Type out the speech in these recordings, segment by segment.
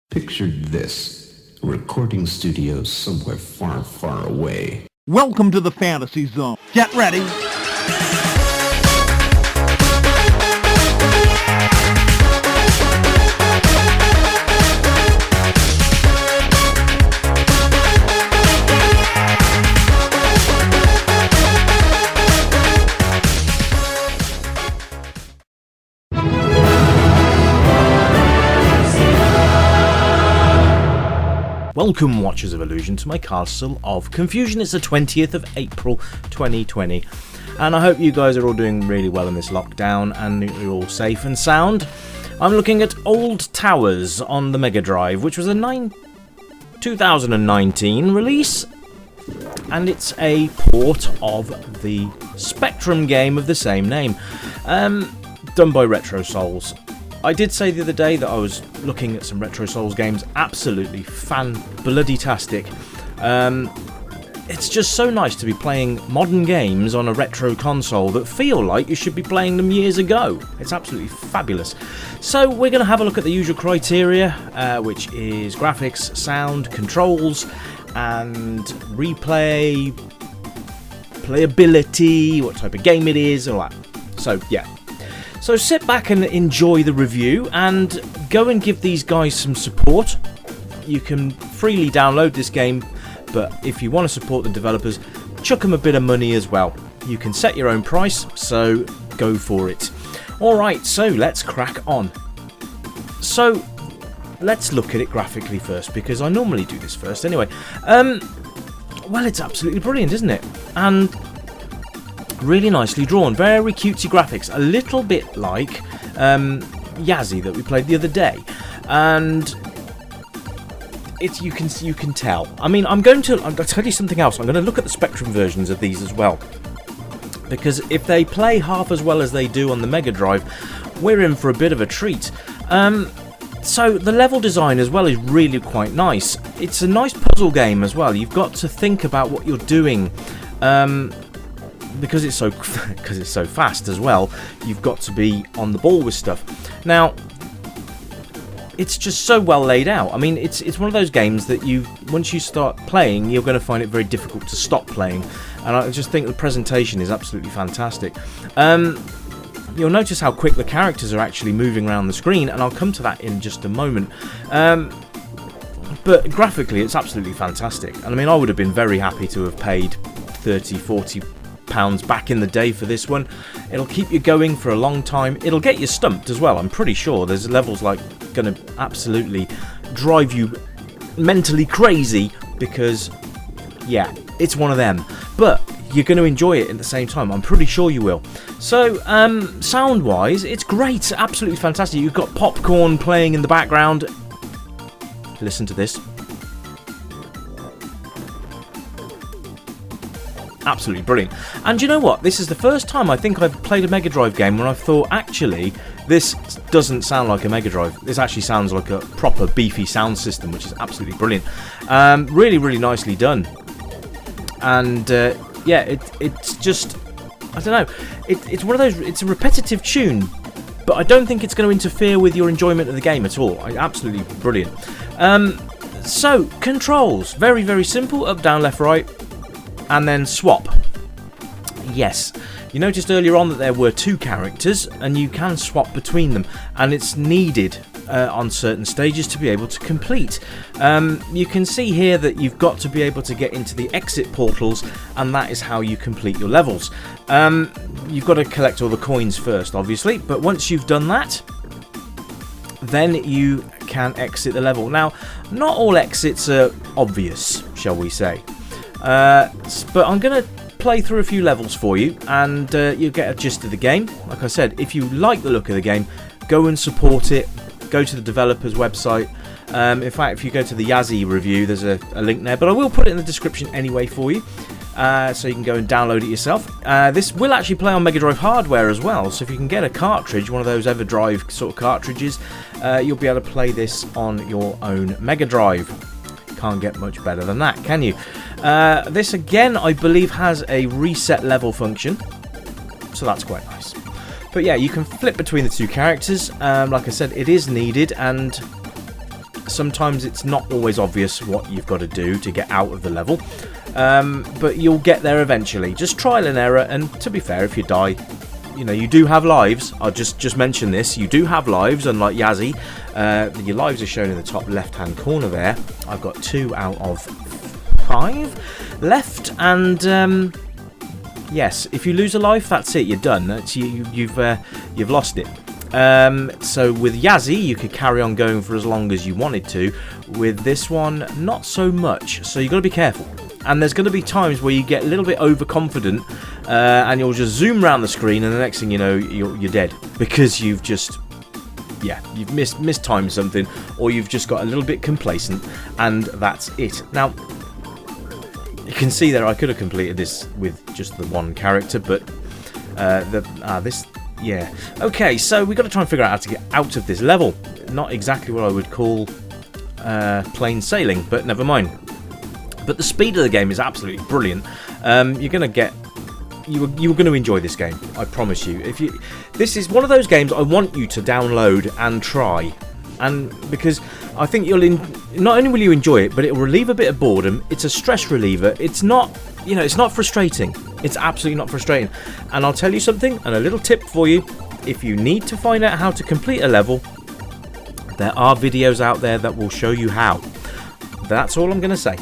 Picture this, a recording studio somewhere far, far away. Welcome to the fantasy zone. Get ready. Welcome, Watchers of Illusion, to my Castle of Confusion. It's the 20th of April 2020, and I hope you guys are all doing really well in this lockdown and you're all safe and sound. I'm looking at Old Towers on the Mega Drive, which was a 2019 release, and it's a port of the Spectrum game of the same name, done by Retro Souls. I did say the other day that I was looking at some Retro Souls games, absolutely fan-bloody-tastic. It's just so nice to be playing modern games on a retro console that feel like you should be playing them years ago. It's absolutely fabulous. So we're going to have a look at the usual criteria, which is graphics, sound, controls, and replay, playability, what type of game it is, all that. So, yeah. So sit back and enjoy the review and go and give these guys some support. You can freely download this game, but if you want to support the developers, chuck them a bit of money as well. You can set your own price, so go for it. Alright, so let's crack on. So let's look at it graphically first, because I normally do this first anyway. Well, it's absolutely brilliant, isn't it? And really nicely drawn, very cutesy graphics, a little bit like Yazzie that we played the other day, and it's you can tell. I mean, I'll tell you something else. I'm going to look at the Spectrum versions of these as well, because if they play half as well as they do on the Mega Drive, we're in for a bit of a treat. So the level design as well is really quite nice. It's a nice puzzle game as well. You've got to think about what you're doing. Because it's so fast as well, you've got to be on the ball with stuff. Now, it's just so well laid out. I mean, it's one of those games that once you start playing, you're going to find it very difficult to stop playing. And I just think the presentation is absolutely fantastic. You'll notice how quick the characters are actually moving around the screen, and I'll come to that in just a moment. But graphically, it's absolutely fantastic. And I mean, I would have been very happy to have paid 30, 40 pounds back in the day for this one. It'll keep you going for a long time. It'll get you stumped as well. I'm pretty sure there's levels like going to absolutely drive you mentally crazy, because yeah, it's one of them, but you're going to enjoy it at the same time. I'm pretty sure you will. So sound wise, it's great, absolutely fantastic. You've got popcorn playing in the background. Listen to this. Absolutely brilliant. And you know what? This is the first time I think I've played a Mega Drive game when I've thought, actually, this doesn't sound like a Mega Drive. This actually sounds like a proper beefy sound system, which is absolutely brilliant. Really, really nicely done. And yeah, it's just, I don't know. It's one of those. It's a repetitive tune, but I don't think it's going to interfere with your enjoyment of the game at all. Absolutely brilliant. So controls, very, very simple. Up, down, left, right. And then swap. Yes, you noticed earlier on that there were two characters, and you can swap between them, and it's needed on certain stages to be able to complete. You can see here that you've got to be able to get into the exit portals, and that is how you complete your levels. You've got to collect all the coins first, obviously, but once you've done that, then you can exit the level. Now, not all exits are obvious, shall we say. But I'm going to play through a few levels for you, and you'll get a gist of the game. Like I said, if you like the look of the game, go and support it. Go to the developer's website. In fact, if you go to the Yazzie review, there's a link there, but I will put it in the description anyway for you, so you can go and download it yourself. This will actually play on Mega Drive hardware as well, so if you can get a cartridge, one of those EverDrive sort of cartridges, you'll be able to play this on your own Mega Drive. Can't get much better than that, can you? This again, I believe, has a reset level function, so that's quite nice. But yeah, you can flip between the two characters. Like I said, it is needed, and Sometimes it's not always obvious what you've got to do to get out of the level, but you'll get there eventually. Just trial and error, and to be fair, if you die, you know, you do have lives. I'll just mention this. You do have lives, unlike Yazzie. Your lives are shown in the top left-hand corner there. I've got 2 out of 5 left, and yes, if you lose a life, that's it. You're done. That's you've lost it. So with Yazzie, you could carry on going for as long as you wanted to. With this one, not so much. So you've got to be careful. And there's going to be times where you get a little bit overconfident, and you'll just zoom around the screen, and the next thing you know, you're dead because you've just, you've mistimed something, or you've just got a little bit complacent, and that's it. Now, you can see there I could have completed this with just the one character, but okay, so we've got to try and figure out how to get out of this level. Not exactly what I would call plain sailing, but never mind. But the speed of the game is absolutely brilliant. You're going to enjoy this game, I promise you. This is one of those games I want you to download and try, and because I think not only will you enjoy it, but it will relieve a bit of boredom. It's a stress reliever. It's not, it's not frustrating. It's absolutely not frustrating. And I'll tell you something, and a little tip for you: if you need to find out how to complete a level, there are videos out there that will show you how. That's all I'm going to say.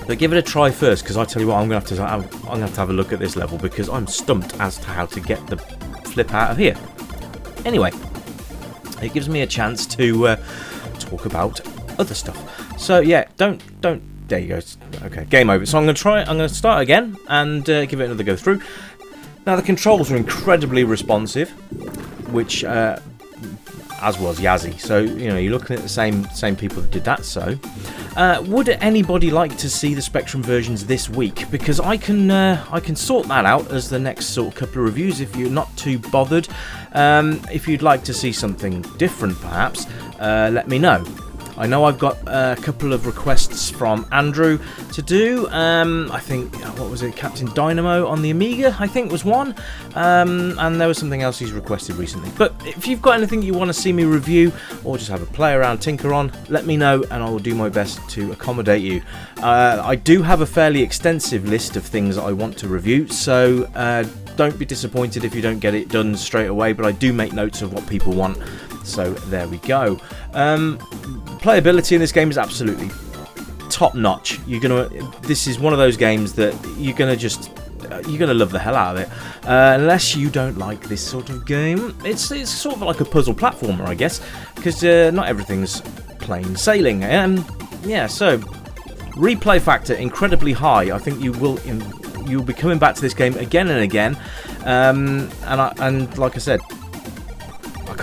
But give it a try first, because I tell you what, I'm going to have a look at this level, because I'm stumped as to how to get the flip out of here. Anyway, it gives me a chance to talk about other stuff. So yeah, don't. There you go. Okay, game over. So I'm going to start again and give it another go through. Now the controls are incredibly responsive, which as was Yazzie. So you're looking at the same people that did that. So would anybody like to see the Spectrum versions this week? Because I can sort that out as the next sort of couple of reviews if you're not too bothered. If you'd like to see something different, perhaps let me know. I know I've got a couple of requests from Andrew to do. I think, what was it, Captain Dynamo on the Amiga, I think was one. And there was something else he's requested recently. But if you've got anything you want to see me review, or just have a play around, tinker on, let me know and I will do my best to accommodate you. I do have a fairly extensive list of things I want to review, so don't be disappointed if you don't get it done straight away, but I do make notes of what people want. So there we go. Playability in this game is absolutely top notch. This is one of those games that you're gonna love the hell out of it. Unless you don't like this sort of game, it's sort of like a puzzle platformer, I guess, because not everything's plain sailing. So replay factor incredibly high. I think you'll be coming back to this game again and again. And like I said,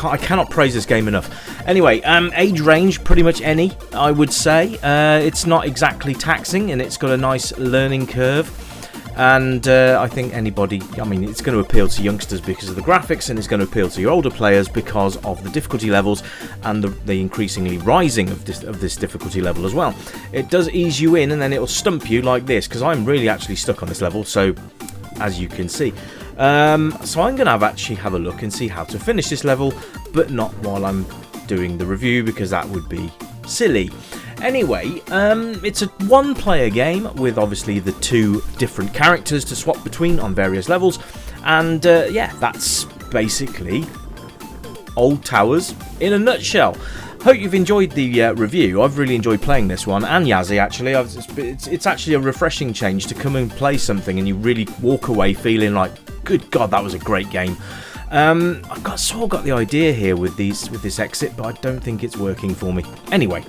I cannot praise this game enough. Anyway, age range, pretty much any, I would say. It's not exactly taxing, and it's got a nice learning curve. And I think it's going to appeal to youngsters because of the graphics, and it's going to appeal to your older players because of the difficulty levels and the increasingly rising of this difficulty level as well. It does ease you in, and then it'll stump you like this, because I'm really actually stuck on this level, so as you can see. So I'm going to actually have a look and see how to finish this level, but not while I'm doing the review, because that would be silly. Anyway, it's a one-player game with obviously the 2 different characters to swap between on various levels, and that's basically Old Towers in a nutshell. Hope you've enjoyed the review. I've really enjoyed playing this one, and Yazzie actually. It's actually a refreshing change to come and play something and you really walk away feeling like, good God, that was a great game. I've sort of got the idea here with this exit, but I don't think it's working for me. Anyway,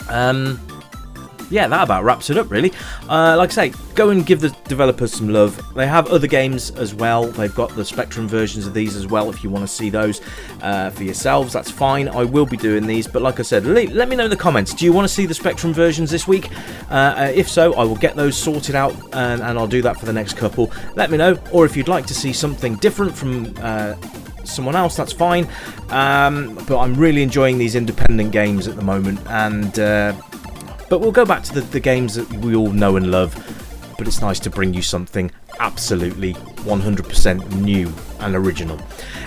that about wraps it up, really. Like I say, go and give the developers some love. They have other games as well. They've got the Spectrum versions of these as well. If you want to see those for yourselves, that's fine. I will be doing these, but like I said, let me know in the comments. Do you want to see the Spectrum versions this week? If so, I will get those sorted out, and I'll do that for the next couple. Let me know. Or if you'd like to see something different from someone else, that's fine. But I'm really enjoying these independent games at the moment, and but we'll go back to the games that we all know and love, but it's nice to bring you something absolutely 100% new and original.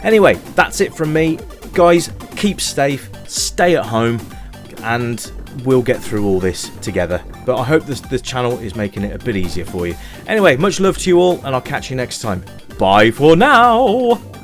Anyway, that's it from me. Guys, keep safe, stay at home. and we'll get through all this together. But I hope this channel is making it a bit easier for you. Anyway, much love to you all, and I'll catch you next time. Bye for now!